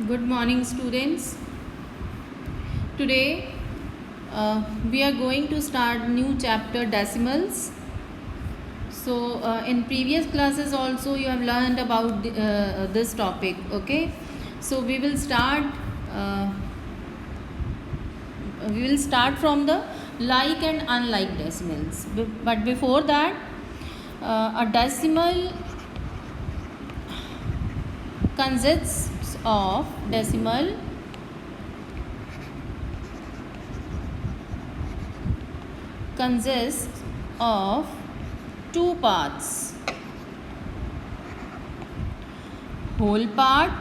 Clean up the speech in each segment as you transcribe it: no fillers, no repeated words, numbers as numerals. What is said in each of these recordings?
Good morning, students. Today we are going to start new chapter decimals. So in previous classes also you have learned about this topic. Okay, so uh, we will start from the like and unlike decimals. But before that, a decimal consists of decimal consists of two parts, whole part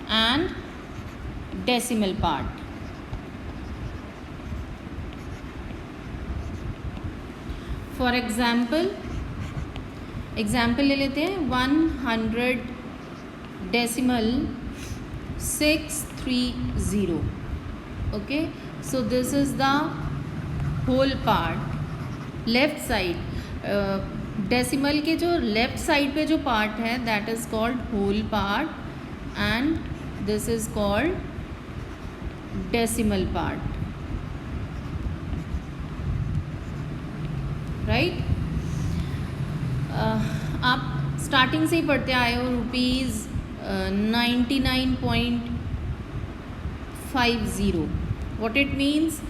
and decimal part. For example ले लेते हैं 100 decimal 630. Okay, so this is the whole part. Left side decimal के जो left side पे जो part है that is called whole part and this is called decimal part. Right, आप starting से ही पढ़ते आए हो ₹99.50. What it means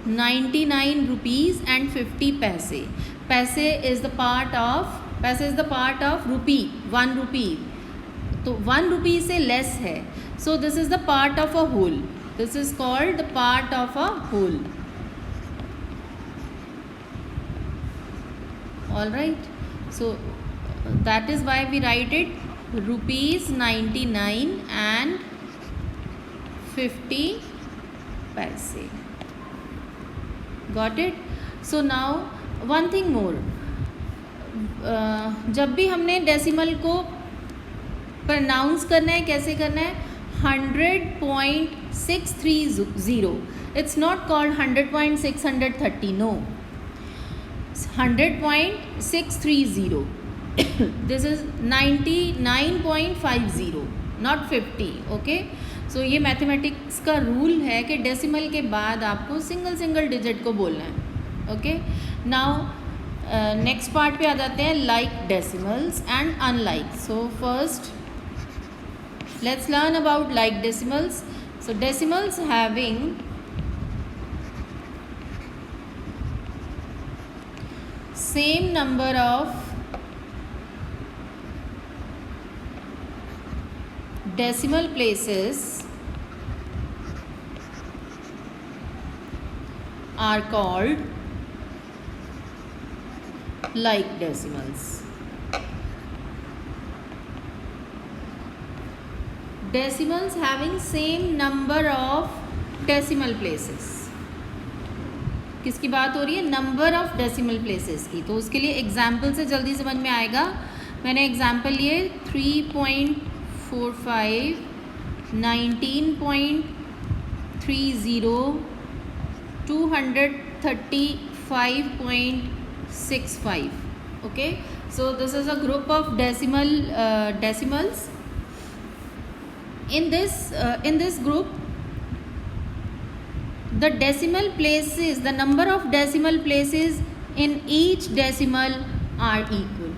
99 rupees and 50 पैसे. पैसे is the part of rupee, 1 rupee. तो 1 रुपी से लेस है, so this is the part of a whole. This is called the part of a whole. All right, so that is why we write it ₹99 and 50 paise. Got it? So now one thing more, जब भी हमने decimal को pronounce करना है, कैसे करना है? 100.630. It's not called 100.630. No, 100.630. This is 99.50, not 50. Okay, so ये मैथमेटिक्स का रूल है कि डेसिमल के बाद आपको सिंगल डिजिट को बोलना है. ओके, नाउ नेक्स्ट पार्ट पे आ जाते हैं, like decimals and unlike. So first let's learn about like decimals. So decimals having same number of decimal places are called like decimals. Decimals having same number of decimal places. किसकी बात हो रही है? Number of decimal places की. तो उसके लिए example से जल्दी समझ में आएगा. मैंने एग्जाम्पल लिए 3.45, 19.30, 235.65. Okay, so this is a group of decimals. In this group, the decimal places, the number of decimal places in each decimal are equal.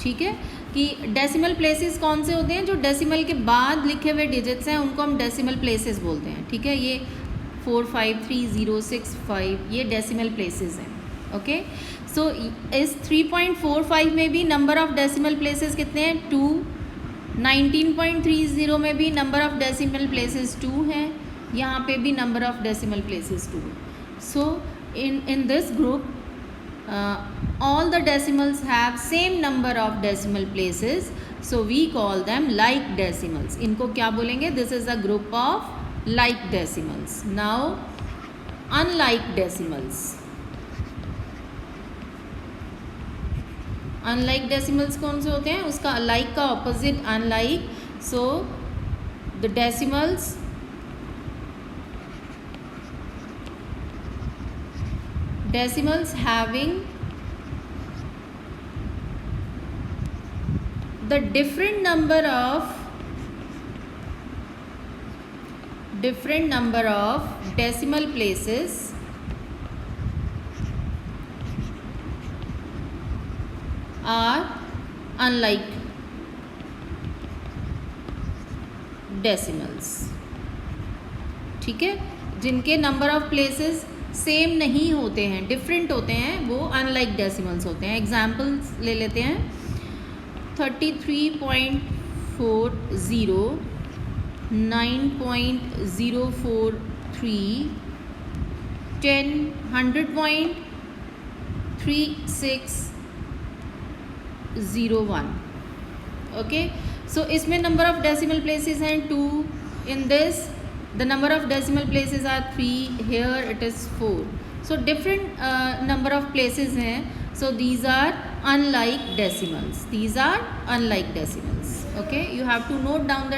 ठीक है, कि डेसिमल प्लेसेस कौन से होते हैं? जो डेसिमल के बाद लिखे हुए डिजिट्स हैं उनको हम डेसिमल प्लेसेस बोलते हैं. ठीक है, ये 453065 ये डेसिमल प्लेसेस हैं. ओके, सो इस 3.45 में भी नंबर ऑफ डेसिमल प्लेसेस कितने हैं? 2. 19.30 में भी नंबर ऑफ डेसिमल प्लेसेस 2 हैं. यहाँ पे भी number of decimal places 2. So in this group all the decimals have same number of decimal places, so we call them like decimals. इनको क्या बोलेंगे? This is a group of like decimals. Now unlike decimals. Unlike decimals कौन से होते हैं? उसका like का opposite unlike. So the decimals having the different number of decimal places are unlike decimals. ठीक है, जिनके नंबर ऑफ प्लेसेस सेम नहीं होते हैं, डिफरेंट होते हैं, वो अनलाइक डेसिमल्स होते हैं. एग्जाम्पल्स ले लेते हैं. 33.40, 9.043, 10, 100.3601. ओके, सो इसमें नंबर ऑफ डेसिमल प्लेसेस हैं 2. In this the number of decimal places are 3. Here it is 4. So different number of places हैं. So these are unlike decimals. These are unlike decimals. Okay, you have to note down the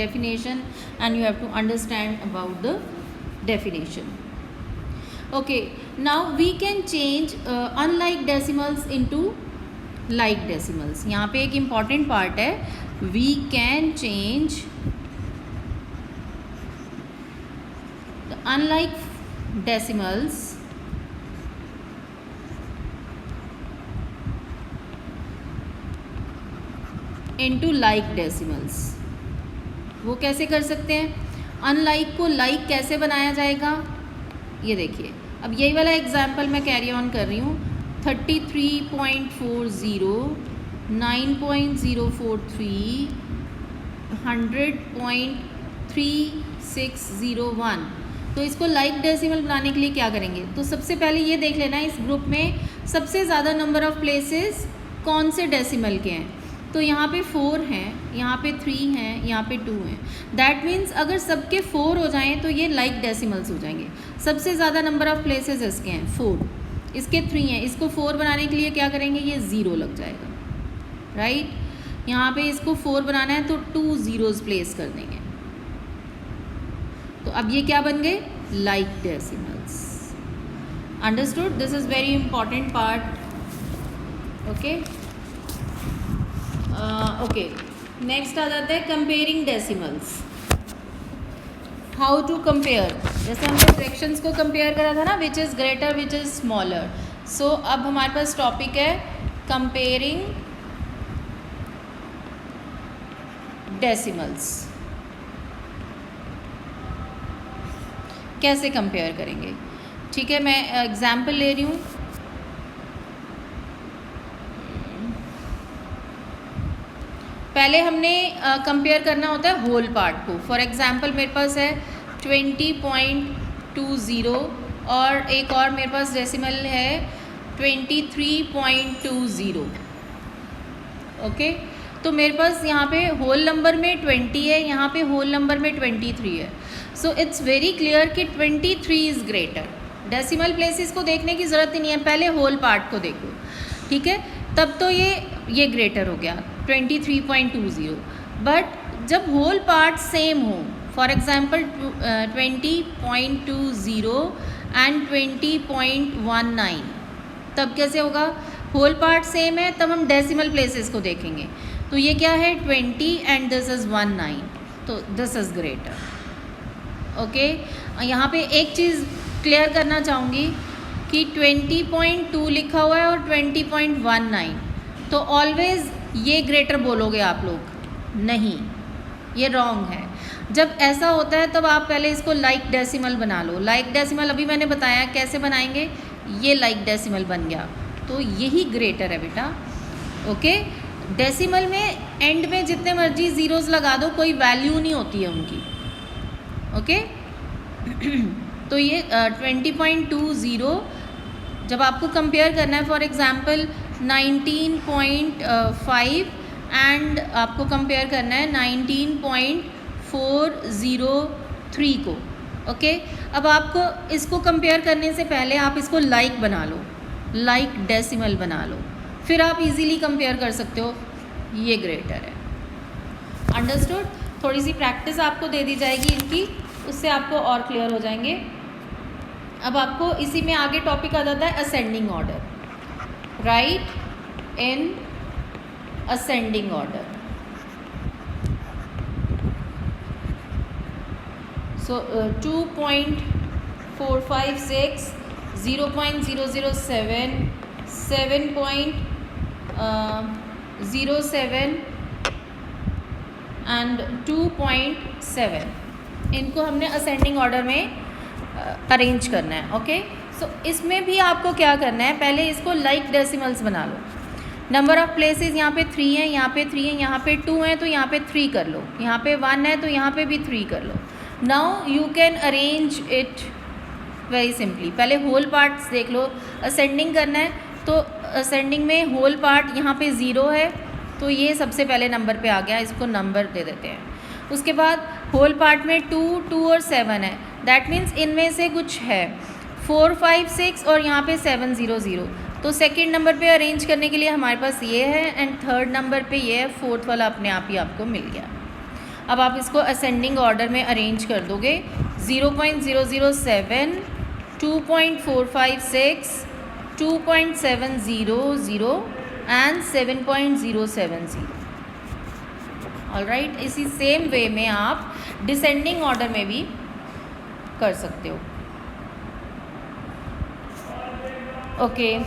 definition and you have to understand about the definition. Okay, now we can change unlike decimals into like decimals. यहाँ पे एक important part है. We can change unlike decimals into like decimals. वो कैसे कर सकते हैं? unlike को like कैसे बनाया जाएगा? ये देखिए, अब यही वाला एग्जाम्पल मैं कैरी ऑन कर रही हूँ. 33.40, 9.043, 100.3601. तो इसको लाइक डेसिमल बनाने के लिए क्या करेंगे? तो सबसे पहले ये देख लेना इस ग्रुप में सबसे ज़्यादा नंबर ऑफ़ प्लेसेस कौन से डेसिमल के हैं. तो यहाँ पे 4 हैं, यहाँ पे 3 हैं, यहाँ पे 2 हैं. दैट मीन्स अगर सबके 4 हो जाएं तो ये लाइक डेसिमल्स हो जाएंगे. सबसे ज़्यादा नंबर ऑफ़ प्लेसेस इसके हैं 4, इसके 3 हैं. इसको 4 बनाने के लिए क्या करेंगे? ये 0 लग जाएगा. राइट, यहाँ पे इसको 4 बनाना है तो 2 zeros प्लेस कर देंगे. तो अब ये क्या बन गए? Like decimals. Understood? This is very important part. Okay okay, next आ जाता है comparing decimals. How to compare. जैसे हमने फ्रैक्शंस को कंपेयर करा था ना, which is greater which is smaller. So अब हमारे पास टॉपिक है कंपेयरिंग डेसिमल्स. कैसे कंपेयर करेंगे? ठीक है, मैं एग्जाम्पल ले रही हूँ. पहले हमने कंपेयर करना होता है होल पार्ट को. फॉर एग्जांपल मेरे पास है 20.20 और एक और मेरे पास डेसिमल है 23.20. ओके, तो मेरे पास यहाँ पे होल नंबर में 20 है, यहाँ पे होल नंबर में 23 है. सो इट्स वेरी क्लियर कि 23 इज़ ग्रेटर. डेसिमल प्लेसेस को देखने की ज़रूरत ही नहीं है, पहले होल पार्ट को देखो. ठीक है, तब तो ये ग्रेटर हो गया 23.20. बट जब होल पार्ट सेम हो, फॉर एग्जांपल 20.20 एंड 20.19, तब कैसे होगा? होल पार्ट सेम है, तब हम डेसिमल प्लेसेस को देखेंगे. तो ये क्या है? 20 एंड दिस इज़ 19, तो दिस इज़ ग्रेटर. ओके, यहाँ पे एक चीज़ क्लियर करना चाहूँगी कि 20.2 लिखा हुआ है और 20.19, तो ऑलवेज़ ये ग्रेटर बोलोगे आप लोग? नहीं, ये रॉन्ग है. जब ऐसा होता है तब आप पहले इसको लाइक डेसिमल बना लो. लाइक डेसिमल अभी मैंने बताया कैसे बनाएंगे. ये लाइक डेसिमल बन गया, तो यही ग्रेटर है बेटा. ओके, डेसिमल में एंड में जितने मर्जी ज़ीरोज़ लगा दो, कोई वैल्यू नहीं होती है उनकी. ओके तो ये 20.20 जब आपको कंपेयर करना है, फॉर एग्जांपल 19.5 एंड आपको कंपेयर करना है 19.403 को. ओके, अब आपको इसको कंपेयर करने से पहले आप इसको लाइक बना लो, लाइक डेसिमल बना लो, फिर आप इजीली कंपेयर कर सकते हो. ये ग्रेटर है. अंडरस्टूड? थोड़ी सी प्रैक्टिस आपको दे दी जाएगी इनकी, उससे आपको और क्लियर हो जाएंगे. अब आपको इसी में आगे टॉपिक आ जाता है ascending order. Right in ascending order. So 2.456, 0.007, 7.07 and 2.7, इनको हमने असेंडिंग ऑर्डर में अरेंज करना है. ओके, सो इसमें भी आपको क्या करना है, पहले इसको लाइक डेसिमल्स बना लो. नंबर ऑफ़ प्लेसेस यहाँ पे 3 है, यहाँ पे 3 है, यहाँ पे 2 है तो यहाँ पे 3 कर लो, यहाँ पे 1 है तो यहाँ पे भी 3 कर लो. Now you can arrange it very simply. पहले होल पार्ट्स देख लो. असेंडिंग करना है तो असेंडिंग में होल पार्ट यहाँ पे 0 है तो ये सबसे पहले नंबर पे आ गया, इसको नंबर दे देते हैं. उसके बाद होल पार्ट में 2, 2 और 7 है, दैट मीन्स इनमें से कुछ है 4, 5, 6 और यहाँ पे 7, 0, 0. तो सेकंड नंबर पे अरेंज करने के लिए हमारे पास ये है एंड थर्ड नंबर पे ये है, फोर्थ वाला अपने आप ही आपको मिल गया. अब आप इसको असेंडिंग ऑर्डर में अरेंज कर दोगे. 0.007, 2.456, 2.700 एंड 7.070. ऑलराइट, इसी सेम वे में आप डिसेंडिंग ऑर्डर में भी कर सकते हो. ओके,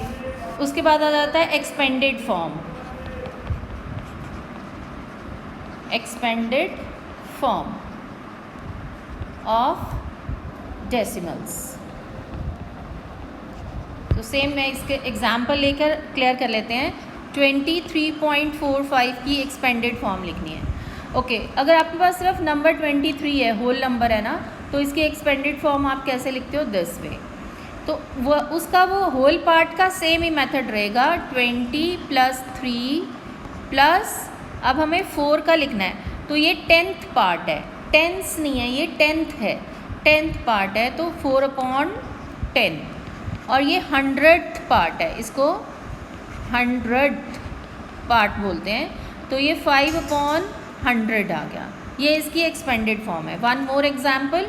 उसके बाद आ जाता है expanded form. Expanded form of decimals. तो सेम मैं इसके एग्जाम्पल लेकर क्लियर कर लेते हैं. 23.45 की एक्सपेंडेड फॉर्म लिखनी है. ओके, अगर आपके पास सिर्फ नंबर 23 है, होल नंबर है ना, तो इसकी एक्सपेंडेड फॉर्म आप कैसे लिखते हो, दिस वे. तो वो उसका वो होल पार्ट का सेम ही मेथड रहेगा. 20 + 3 प्लस, अब हमें 4 का लिखना है तो ये 10th पार्ट है, 10th नहीं है, ये 10th है, 10th पार्ट है तो 4/10. और ये 100th पार्ट है, इसको 100th पार्ट बोलते हैं, तो ये 5/100 आ गया. ये इसकी एक्सपेंडेड फॉर्म है. One more example,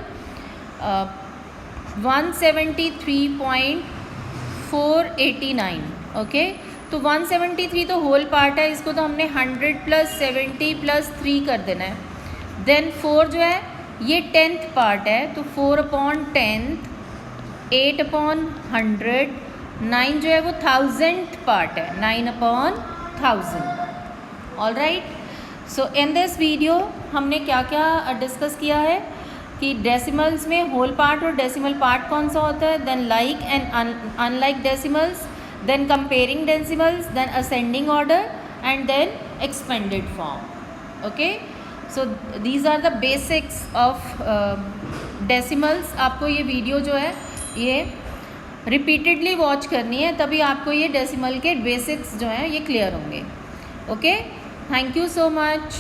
173.489. ओके, तो 173 तो होल पार्ट है, इसको तो हमने 100 + 70 + 3 कर देना है. देन 4 जो है ये 10th पार्ट है तो 4/10, 8/100, 9 जो है वो 1000th पार्ट है, 9/1000. Alright, so in this video हमने क्या क्या डिस्कस किया है कि डेसिमल्स में होल पार्ट और डेसिमल पार्ट कौन सा होता है, then like and unlike decimals, then comparing decimals, then ascending order and then expanded form. Okay, so these are the basics of decimals. आपको ये वीडियो जो है ये रिपीटेडली वॉच करनी है, तभी आपको ये डेसिमल के बेसिक्स जो हैं ये क्लियर होंगे. Okay, thank you so much.